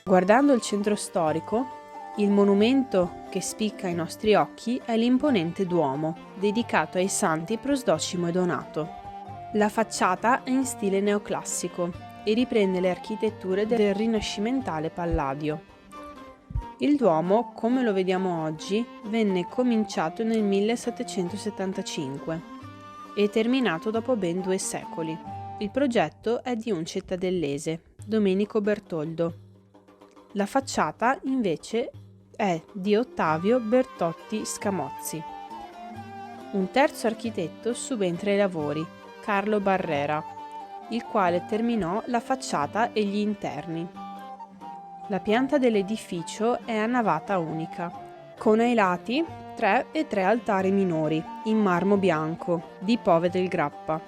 Guardando il centro storico, il monumento che spicca ai nostri occhi è l'imponente Duomo, dedicato ai santi Prosdocimo e Donato. La facciata è in stile neoclassico e riprende le architetture del rinascimentale Palladio. Il Duomo, come lo vediamo oggi, venne cominciato nel 1775 e terminato dopo ben 2 secoli. Il progetto è di un cittadellese, Domenico Bertoldo. La facciata, invece, è di Ottavio Bertotti Scamozzi. Un terzo architetto subentra ai lavori, Carlo Barrera, il quale terminò la facciata e gli interni. La pianta dell'edificio è a navata unica, con ai lati 3 e 3 altari minori, in marmo bianco, di Pove del Grappa.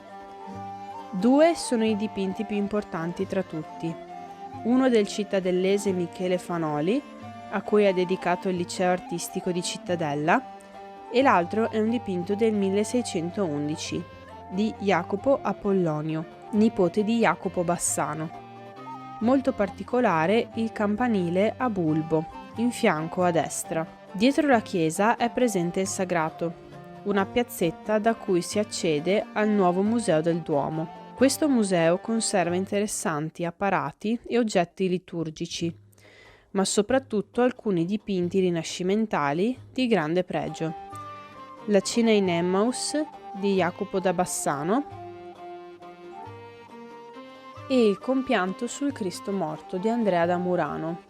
2 sono i dipinti più importanti tra tutti. Uno del cittadellese Michele Fanoli, a cui è dedicato il liceo artistico di Cittadella, e l'altro è un dipinto del 1611 di Jacopo Apollonio, nipote di Jacopo Bassano. Molto particolare il campanile a bulbo, in fianco a destra. Dietro la chiesa è presente il Sagrato, una piazzetta da cui si accede al nuovo Museo del Duomo. Questo museo conserva interessanti apparati e oggetti liturgici, ma soprattutto alcuni dipinti rinascimentali di grande pregio. La cena in Emmaus di Jacopo da Bassano e il compianto sul Cristo morto di Andrea da Murano.